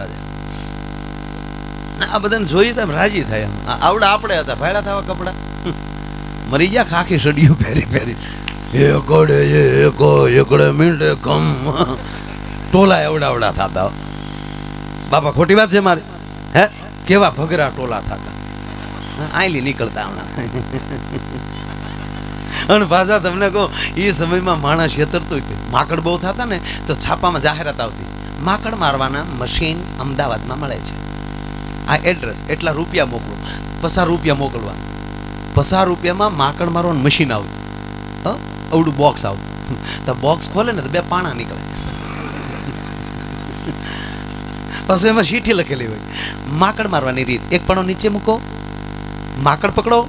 રાજા. આ બધાને જોઈએ તો રાજી થાય. આવડા આપણે હતા ભાડા થવા કપડા મરી ગયા ખાખી સડિયું પહેરી પહેરી એકડે મીંડે કમ ટોલા એવડા થતા. બાપા ખોટી વાત છે મારી? હે કેવા ભગરા ટોલા થતા, આયલી નીકળતા હમણાં. અને પાછા તમને કહું એ સમયમાં માણસ છેતરતો માકડ બહુ થતા ને તો છાપામાં જાહેરાત આવતી, માકડ મારવાના મશીન અમદાવાદમાં મળે છે, આ એડ્રેસ, એટલા રૂપિયા મોકલો. 50 રૂપિયા મોકલવા. 50 રૂપિયામાં માકડ મારવાનું મશીન આવતું. અવડું બોક્સ આવતું. તો બોક્સ ખોલે ને તો 2 પાણા નીકળે. પછી એમાં ચીઠી લખેલી હોય, માકડ મારવાની રીત: એક પાણો નીચે મૂકો, માકડ પકડો,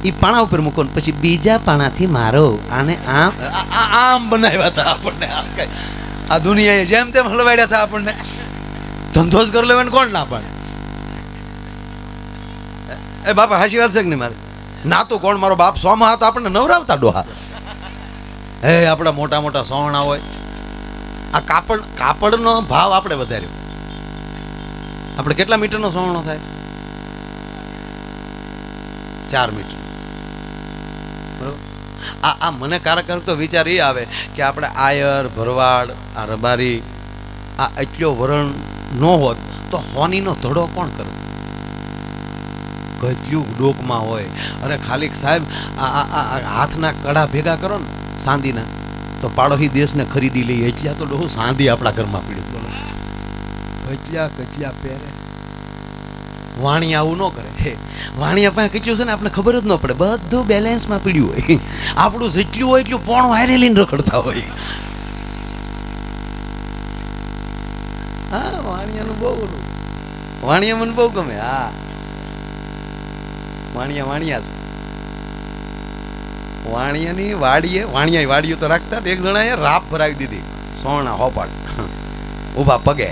એ પાણા ઉપર મૂકો, પછી બીજા પાણાથી મારો. આને આમ બનાવ્યા હતા આપણને. આ દુનિયાએ જેમ તેમ હલવાડ્યા હતા આપણને. ધંધો જ કરી લેવાનો કોણ ના પાડે? એ બાપા હાચી વાત છે કે નહીં મારે? ના તો કોણ? મારો બાપ 100 માં હતા આપણને નવરાવતા ડોહા. હે આપણા મોટા મોટા સોહણા હોય. આ કાપડનો ભાવ આપણે વધાર્યો. આપણે કેટલા મીટરનો સોહણો થાય? 4 મીટર. બરોબર. આ મને કારક તો વિચાર એ આવે કે આપણે આયર, ભરવાડ, આ રબારી, આ એટલો વરણ ન હોત તો હોનીનો ધડો કોણ કરે? કેટલું ડોકમાં હોય. અને ખાલી સાહેબ આ હાથના કડા ભેગા કરો ને સાંદીના, તો પાડોશી દેશને ખરીદી લઈએ. એટલા તો ડોહું સાંદી આપણા ઘરમાં પીડ્યું. બોલો કેટલા પહેરે. વાણિયા આવું ન કરે. હે વાણિયા પાસે કેટલું છે ને આપણે ખબર જ ન પડે. બધું બેલેન્સમાં પીડ્યું હોય. આપણું જેટલું હોય એટલું પોણું હારે લઈને રખડતા હોય. હા વાણિયાનું બહુ બોલું. વાણિયા મને બહુ ગમે. હા વાણિયા છે. વાણિયાની વાડીએ તો રાખતા. એક જણાએ રાપ ભરાવી દીધી સોના હોપાડ ઉભા પગે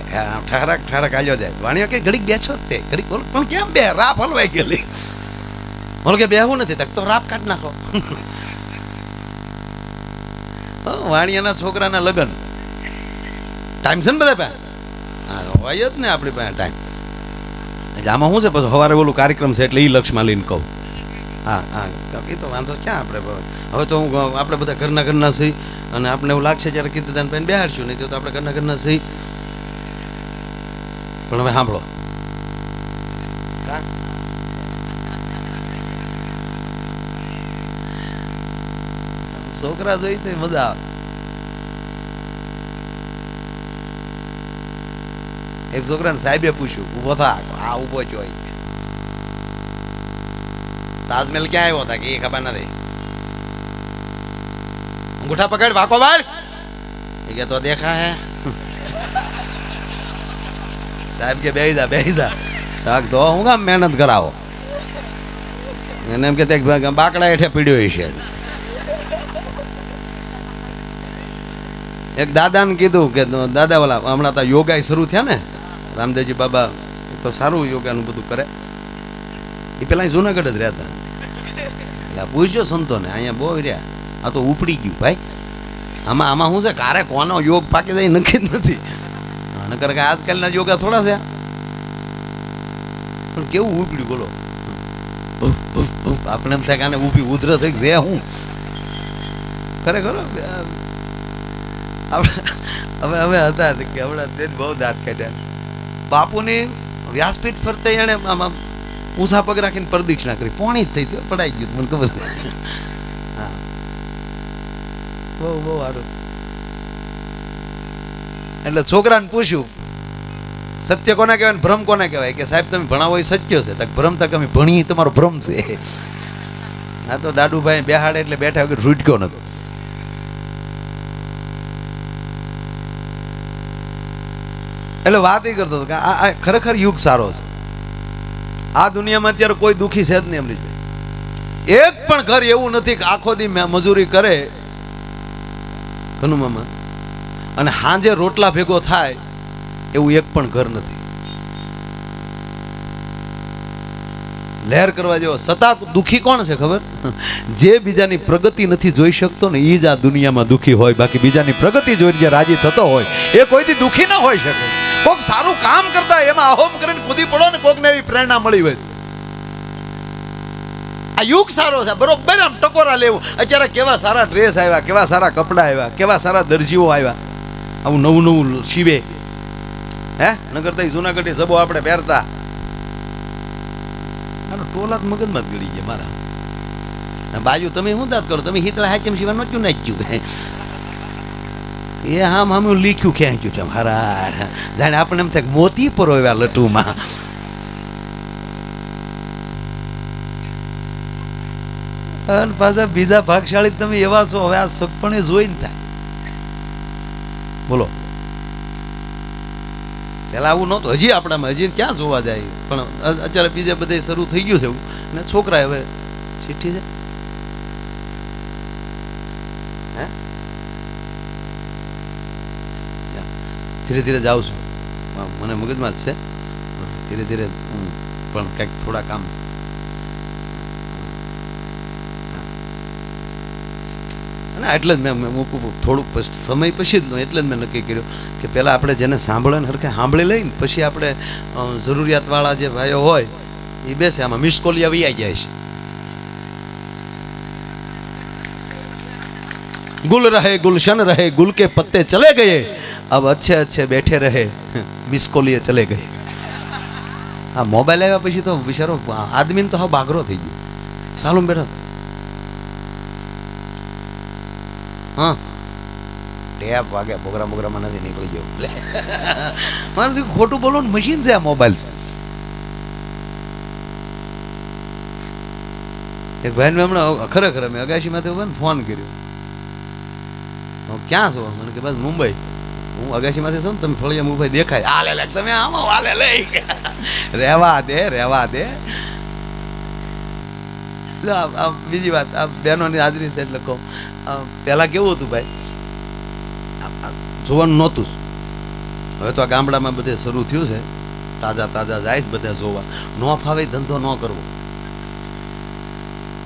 ઠારક આવ્યો જાય. વાણિયા કે ઘડીક બેઠો જ તે ઘડીક બોલ, પણ કેમ બે? રાપ હલવાઈ ગયેલી. બોલ કે બેહવું નથી તો રાપ કાઢ નાખો. વાણિયાના છોકરાના લગ્ન ટાઈમ છે ને બધા પાસે? હા હોય જ ને આપણી પાસે ટાઈમ. એટલે આમાં શું છે પછી સવારે ઓલું કાર્યક્રમ છે એટલે એ લક્ષમાં લઈને કહું. હા એ તો વાંધો ક્યાં આપણે. હવે તો આપણે બધા ઘરના છીએ અને આપણે એવું લાગશે જ્યારે કીર્તિદાન ભાઈને બેહાડશું, નહીં તો આપણે ઘરના છીએ. પણ હવે સાંભળો, છોકરા જોઈ તો મજા આવે. એક છોકરાને સાહેબે પૂછ્યું, ઉભો થા. આ ઉભો છો. તાજમહેલ ક્યાં આવ્યો હતા કે એ ખબર નથી. અંગૂઠા પકડ, વાકો બાર. એ કે તો દેખા હે. સાહેબ કે બેહી જા. તો હું કામ મહેનત કરાવો? એને એમ કે બાકડા હેઠે પીડ્યો છે. એક દાદાને કીધું કે દાદા વાલા હમણાં તો યોગા શરૂ થયા ને, રામદેવજી બાબા તો સારું યોગાનું બધું કરે. એ પેલા જુનાગઢ જ રહેતા. એટલે પૂછ્યો સંતોને, અહીંયા બહુ રહ્યા. આ તો ઉપડી ગયું ભાઈ. આમાં શું છે, કારે કોનો યોગ પાકી જાય નક્કી જ નથી. નકર કે આજકાલના યોગા થોડા છે. પણ કેવું ઉપડ્યું બોલો. આપણે એમ થાય કે આને ઊભી ઉધર થઈ છે. હું ખરેખર હવે હતા કે હમણાં તે બહુ દાંત કાઢ્યા. બાપુની વ્યાસપીઠ ફરતે એને આમાં ઊંચા પગ રાખીને પ્રદક્ષિણા કરી. પોણી જ થઈ ગયું, પડાઈ ગયું. મને ખબર છે. હા બહુ સારું. એટલે છોકરાને પૂછ્યું, સત્ય કોને કહેવાય, ભ્રમ કોને કહેવાય? કે સાહેબ તમે ભણાવો એ સત્ય છે. ભ્રમ તક અમે ભણી તમારો ભ્રમ છે. આ તો દાદુભાઈ બેહાડે એટલે બેઠા વગર છૂટક્યો નથી. એટલે વાત એ કરતો હતો કે આ ખરેખર યુગ સારો છે. આ દુનિયામાં અત્યારે કોઈ દુઃખી છે જ નહીં અમરીશભાઈ. એક પણ ઘર એવું નથી કે આખો દી મજૂરી કરે કનુમામાં અને હાંજે રોટલા ભેગો થાય એવું એક પણ ઘર નથી. લહેર કરવા જેવો. સતા દુઃખી કોણ છે ખબર? જે બીજાની પ્રગતિ નથી જોઈ શકતો ને એ જ આ દુનિયામાં દુઃખી હોય. બાકી બીજાની પ્રગતિ જોઈને જે રાજી થતો હોય એ કોઈથી દુઃખી ના હોઈ શકે. કોક સારું કામ કરતા એમાં અહોમ કરીને કૂદી પડો ને કોકને એવી પ્રેરણા મળી હોય. આ યુગ સારો છે, બરોબર આમ ટકોરા લેવું. અત્યારે કેવા સારા ડ્રેસ આવ્યા, કેવા સારા કપડા આવ્યા, કેવા સારા દરજીઓ આવ્યા, આવું નવું નવું સીવે. હે નગર તઈ જુનાગઢ જબો આપણે પહેરતા, આનો ટોલાત મગજમાં જ ગળી ગયા મારા. બાજુ તમે શું દાત કરો, તમે હિતળા હાચમ સિવાય નોચ્યું નાચ્યું એ આમ આમ લીખ્યું ખેંચ્યું છે હારા, જાણે આપણે એમ થાય મોતી પરોવ્યા લટુમાં. અને પાછા બીજા ભાગશાળી તમે એવા છો, હવે આ સગપણે જોઈને થાય. બોલો પેલા આવું નહોતું, હજી આપણામાં હજી ક્યાં જોવા જાય, પણ અત્યારે બીજે બધે શરૂ થઈ ગયું છે એવું. ને છોકરા હવે શીઠી છે. ધીરે ધીરે જાઉં છું, મને મગજમાં જ છે. ધીરે ધીરે પણ કંઈક થોડા કામ અને એટલે જ મેં મૂકું થોડુંક સમય પછી જ એટલે જ મેં નક્કી કર્યું કે પહેલાં આપણે જેને સાંભળે ને હરખે સાંભળી લઈને પછી આપણે જરૂરિયાતવાળા જે ભાઈઓ હોય એ બેસે. આમાં મિસ કોલિયા વૈયા જાય છે. गुल रहे गुलशन रहे गुल के पत्ते चले गए अब अच्छे अच्छे बैठे रहे मिस को लिए चले गए. આ મોબાઈલ આવ્યા પછી તો બિચારો આદમીને તો હા બાગરો થઈ ગયો. સાલું બેઠો હા ટેપ વાગે પ્રોગ્રામમાં નથી નીકળી ગયો. મારે ખોટું બોલવાનું મશીન છે આ મોબાઈલ. એક ભાઈ હમણાં ખરેખર મેં અગાશીમાંથી ફોન કર્યો, ક્યાં છો? મને કે બસ મુંબઈ. હું અગાશીમાંથી છું, તમે ફળિયા મુંબઈ દેખાય. હાલે લે તમે આમાં હાલે લઈ રહેવા દે. બીજી વાત, આ બહેનોની હાજરી છે એટલે કહું. પહેલા કેવું હતું ભાઈ, જોવાનું નહોતું. હવે તો આ ગામડામાં બધે શરૂ થયું છે, તાજા જાય છે બધા જોવા. ન ફાવે ધંધો ન કરવો.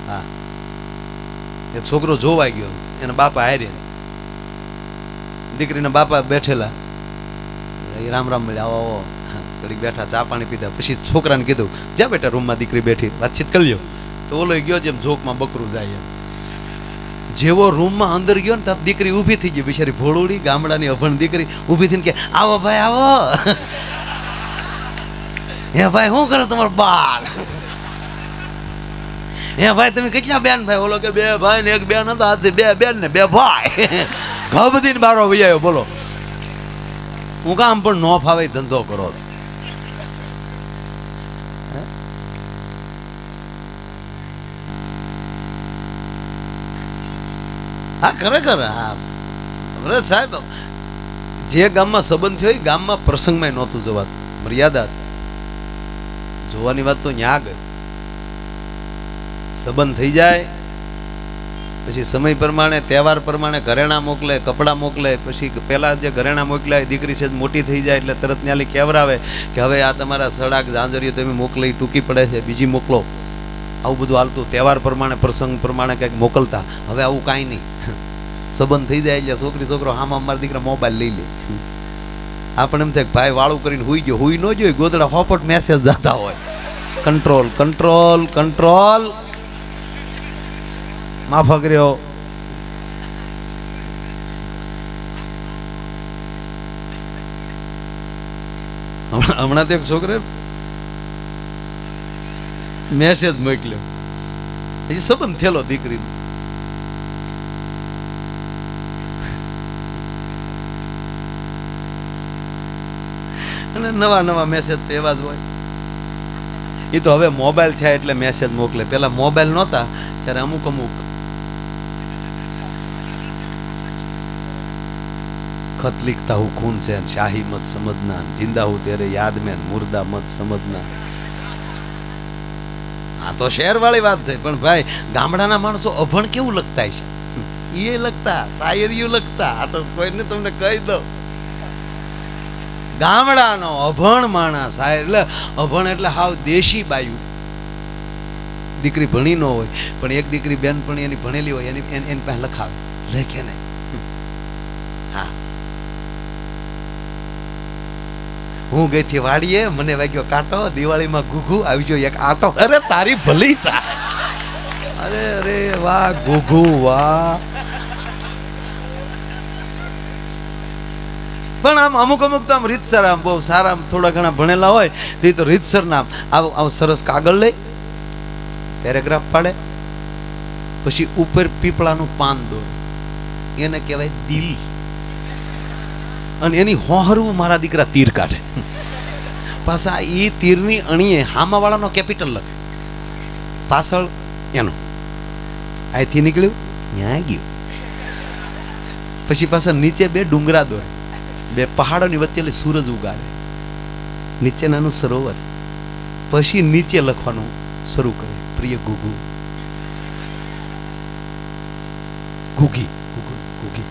હા એક છોકરો જોવાઈ ગયો, એના બાપા હારે, દીકરીના બાપા બેઠેલા, રામ રામ મળ્યા, આવો ઘડીક બેઠા, ચા પાણી પીધા. પછી છોકરાને કીધું જા બેટા રૂમમાં, દીકરી બેઠી વાતચીત કરી લ્યો. તો ઓલો ગયો જેમ જોકમાં બકરું જાય એમ. જેવો રૂમમાં અંદર ગયો ને ત્યાં દીકરી ઊભી થઈ ગઈ, બિચારી ભોળુડી ગામડાની અભણ દીકરી ઊભી થઈને કે આવો ભાઈ આવો. હે ભાઈ શું કરો તમારો બાળ? હે ભાઈ તમે કેટલા બેન ભાઈ? ઓલો કે બે ભાઈ ને એક બેન હતા, બે બેન ને બે ભાઈ. ઘબધી ને બારો વૈયાયો. બોલો હું કામ પણ ન ફાવે ધંધો કરો. હા ખરેખર હા વ્રત સાહેબ, જે ગામમાં સંબંધ થયો એ ગામમાં પ્રસંગમાં નહોતું જવાતું. મર્યાદા જોવાની વાત તો ન્યા ગઈ. સંબંધ થઈ જાય પછી સમય પ્રમાણે, તહેવાર પ્રમાણે ઘરેણા મોકલે, કપડાં મોકલે. પછી પેલા જે ઘરેણા મોકલ્યા દીકરી છે મોટી થઈ જાય એટલે તરત ન્યાલી કેવરાવે કે હવે આ તમારા સડાક ઝાંઝરીઓ તમે મોકલી ટૂંકી પડે છે, બીજી મોકલો. આવું બધું હાલતું. તહેવાર પ્રમાણે, પ્રસંગ પ્રમાણે કંઈક મોકલતા. હવે આવું કાંઈ નહીં. સંબંધ થઈ જાય એટલે છોકરો હામાં અમારા દીકરા મોબાઈલ લઈ લે. આપણે એમ થાય ભાઈ વાળું કરીને હુઈ ગયો, હુઈ ન જોઈ ગોદડા હોપટ મેસેજ જતા હોય. કંટ્રોલ કંટ્રોલ કંટ્રોલ માફક રહ્યો. હમણાં તો એક છોકરે મેસેજ મોકલ્યો, પછી સંબંધ થયેલો દીકરીનો. અને નવા મેસેજ તો એવા જ હોય. એ તો હવે મોબાઈલ છે એટલે મેસેજ મોકલે. પેલા મોબાઈલ નહોતા ત્યારે અમુક खत लिखता हूँ खून से शाही मत समझना, जिंदा हूँ तेरे याद में मुर्दा मत समझना. हाँ तो शहर वाली बात है, पण भाई गामडाना माणसो अभण केवुं लगता है? ये लगता शायरीओ लगता. आ तो कोईने तमने कही दो, गामडानो अभण माणस એટલે અભણ એટલે હાવ દેશી બાયુ. દીકરી ભણી ન હોય પણ એક દીકરી બેનપણી એની ભણેલી હોય એની પાસે લખાવે, લખે નહીં. હા હું ગઈ થી વાડીએ, મને વાગ્યો કાંટો, દિવાળીમાં ઘૂઘુ આવી ગયો એક આટો. અરે તારી ભલી થાય. અરે અરે વાહ ઘૂઘુ વાહ. પણ આમ અમુક અમુક તો આમ રીતસર, આમ બહુ સારા, આમ થોડા ઘણા ભણેલા હોય તો રીતસર નામ આવું સરસ કાગળ લઈ પેરેગ્રાફ પાડે, પછી ઉપર પીપળાનું પાન દોરે, એને કહેવાય દિલ. અને એની હોહરવું મારા દીકરા તીર કાઢે. પાછા એ તીરની અણીએ હામાવાળાનો કેપિટલ લખે, પાછળ એનો અહીંથી નીકળ્યું ન્યા ગયું. પછી પાછા નીચે બે ડુંગરા દોરે, બે પહાડોની વચ્ચે સૂરજ ઉગાડે, નીચે નાનું સરોવર. પછી નીચે લખવાનું શરૂ કરે, પ્રિય ગુગુ, ગુગી ગુગુ ગુગી.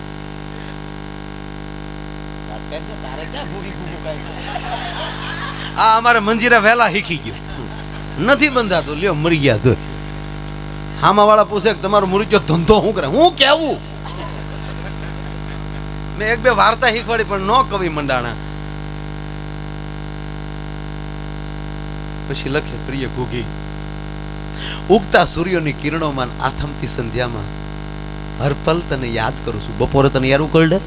આ અમારે મંજીરા વહેલા શીખી ગયો, નથી બંધાતું, લ્યો મરી ગયા તો. હામા વાળા પૂછે કે તમારો મૃત્યુ ધંધો શું કરે, હું કેવું. મેં એક બે વાર્તા શીખવાડી પણ નો કવિ મંડાણા. પછી લખે, પ્રિય ઘૂઘી, ઉગતા સૂર્યની કિરણોમાં આથમતી સંધ્યામાં હર પલ તને યાદ કરું છું. બપોરે તને યાર ઉકળડે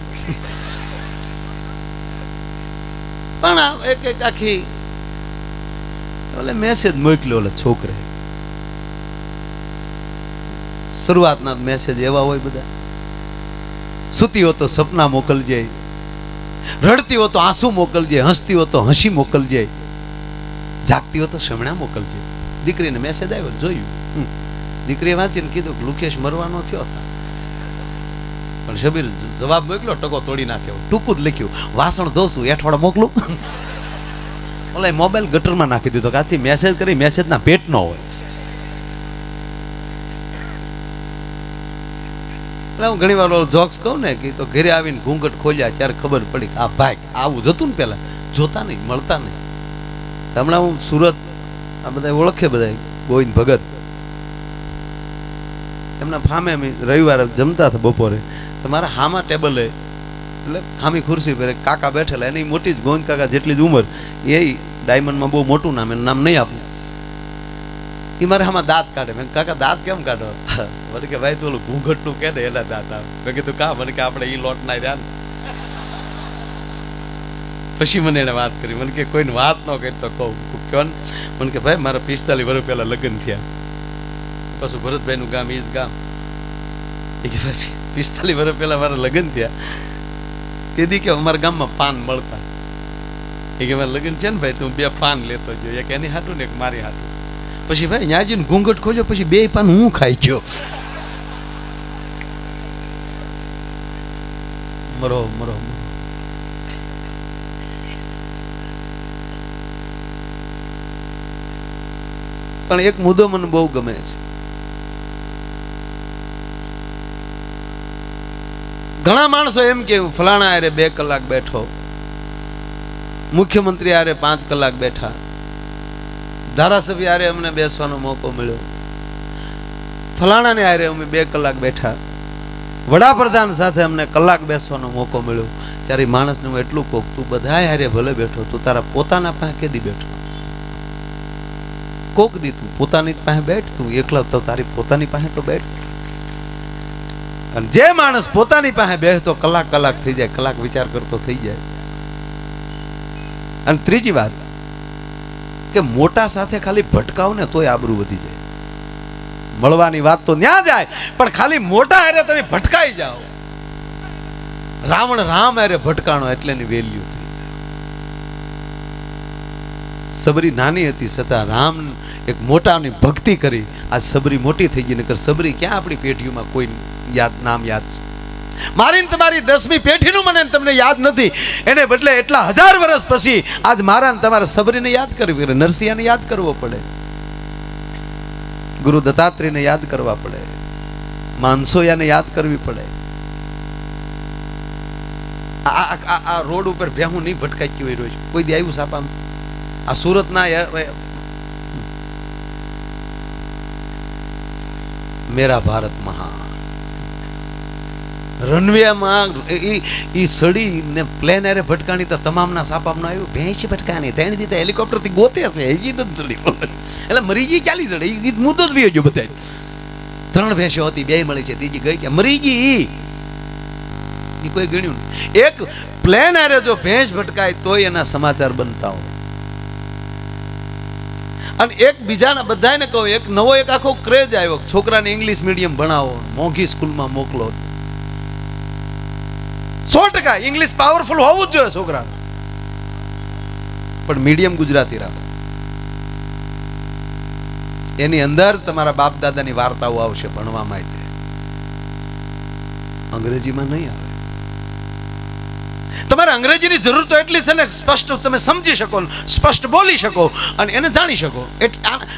પણ એક એક આખી મેસેજ મોકલ્યો ઓલે છોકરે. શરૂઆતના મેસેજ એવા હોય બધા, સૂતી હો તો સપના મોકલજે, રડતી હો તો આંસુ મોકલજે, હસતી હો તો હસી મોકલજે, જાગતી હો તો શમણા મોકલજે. દીકરીને મેસેજ આવ્યો, જોયું. દીકરીએ વાંચીને કીધું કે લુકેશ મરવાનો થયો હતા. પણ શબીર જવાબ મોકલ્યો, ટકો તોડી નાખ્યો. ટૂંકું જ લખ્યું, વાસણ ધોશું, એઠવાડ મોકલું. ઓલા મોબાઈલ ગટરમાં નાખી દીધો કે આથી મેસેજ કરી મેસેજના પેટ ન હોય. એટલે હું ઘણી વાર જોક્સ કહું ને કે તો ઘરે આવીને ઘૂંઘટ ખોલ્યા ત્યારે ખબર પડી કે આ ભાઈ આવું જતું ને, પેલા જોતા નહીં, મળતા નહીં. હમણાં હું સુરત, આ બધા ઓળખે, બધા ગોવિંદ ભગત, એમના ફામે અમે રવિવારે જમતા હતા બપોરે. તો મારા હામા ટેબલે, એટલે હામી ખુરશી પર કાકા બેઠેલા, એની મોટી જ ગોવિંદ કાકા જેટલી જ ઉંમર, એ ડાયમંડમાં બહુ મોટું નામ, એનું નામ નહીં આપું. એ મારે આમાં દાંત કાઢે. મેં કાકા દાંત કેમ કાઢો? મને કે ભાઈ તું ઓલું ઘૂંઘટનું કે ને એના દાંત આવે. મેં કીધું કા? મને કે આપણે એ લોટ ના રહ્યા ને. પછી મને એને વાત કરી, મને કે કોઈને વાત ન કરી તો કહું કેવું. મને કે ભાઈ મારા 45 વર્ષ પહેલા લગ્ન થયા. પાછું ભરતભાઈ નું ગામ એ જ ગામ. એ કે ભાઈ 45 વર્ષ પહેલા મારા લગ્ન થયા, તેથી કે અમારા ગામમાં પાન મળતા. એ કે મારા લગ્ન છે ને ભાઈ, તું 2 પાન લેતો જો, એક એની હાટું ને એક મારી હાટું. પછી ભાઈ ત્યાં જઈને ઘૂંઘટ ખોલ્યો, પછી 2 પાન હું ખાઈ ગયો. મરો મરો મરો. પણ એક મુદ્દો મને બહુ ગમે છે. ઘણા માણસો એમ કે ફલાણા આરે 2 કલાક બેઠો, મુખ્યમંત્રી આરે 5 કલાક બેઠા, ધારાસભ્ય આરે અમને બેસવાનો મોકો મળ્યો, ફલાણાને આરે અમે 2 કલાક બેઠા, વડાપ્રધાન સાથે અમને કલાક બેસવાનો મોકો મળ્યો. ત્યારે માણસને હું એટલું કહું, તું બધા હારે ભલે બેઠો, તું તારા પોતાના પાસે કેદી બેઠો? કોક દી તું પોતાની પાસે બેઠ, તું એકલા તો તારી પોતાની પાસે તો બેઠ. અને જે માણસ પોતાની પાસે બેસતો કલાક કલાક થઈ જાય, કલાક વિચાર કરતો થઈ જાય. અને ત્રીજી વાત કે મોટા સાથે ખાલી ભટકાવ ને તોય આબરૂ વધી જાય. મળવાની વાત તો ન્યા જાય, પણ ખાલી મોટા હારે તમે ભટકાઈ જાઓ. રાવણ રામ હારે ભટકાણો એટલે એની વેલ્યુ થઈ. સબરી નાની હતી છતાં રામ એક મોટાની ભક્તિ કરી, આ સબરી મોટી થઈ ગઈ. નકર સબરી ક્યાં આપણી પેઢીઓમાં કોઈ નામ યાદ છે? મારી તમારી 10મી પેઢીનું મને તમને યાદ નથી, એને બદલે એટલા 1000 વર્ષ પછી આજ મારા તમારે સબરીને યાદ કરવી પડે, નરસિંહને યાદ કરવો પડે, ગુરુ દત્તાત્રેયને યાદ કરવા પડે, માનસોયાને યાદ કરવી પડે. આ રોડ ઉપર ભેહું નહીં ભટકાઈ ગયું હોય રોજ? કોઈ દી આવ્યું સાપામ? આ સુરતના મેરા ભારત મહાન રનવેમાં ઈ સડી ને પ્લેન અરે ભટકાણી તો તમામના સાપામાં આવ્યું ભેંસ ભટકાણી તેણી દીધા હેલિકોપ્ટર થી ગોતે છે એ ગીત જ ચડી એટલે મરી ગઈ ચાલી ચડે એ ગીત મુદ્દો જ બી ગયો બધા 3 ભેંસો હતી 2 મળી છે ત્રીજી ગઈ કે મરી ગઈ એ કોઈ ગણ્યું નહીં એક પ્લેન અરે જો ભેંસ ભટકાય તોય એના સમાચાર બનતા હોય અને એક બીજાના બધાને કહો એક નવો એક આખો ક્રેઝ આવ્યો છોકરાને ઇંગ્લિશ મીડિયમ ભણાવો મોંઘી સ્કૂલમાં મોકલો 100% ઇંગ્લિશ પાવરફુલ હોવું જ જોઈએ છોકરા પણ મીડિયમ ગુજરાતી રાખો એની અંદર તમારા બાપ દાદાની વાર્તાઓ આવશે ભણવામાં અંગ્રેજીમાં નહીં આવે તમારે અંગ્રેજીની જરૂર તો એટલી છે ને સ્પષ્ટ તમે સમજી શકો સ્પષ્ટ બોલી શકો અને એને જાણી શકો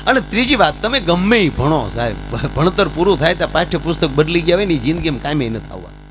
અને ત્રીજી વાત તમે ગમે ભણો સાહેબ ભણતર પૂરું થાય તો પાઠ્યપુસ્તક બદલી ગયા હોય ને જિંદગીમાં કાંઈ નથી આવવા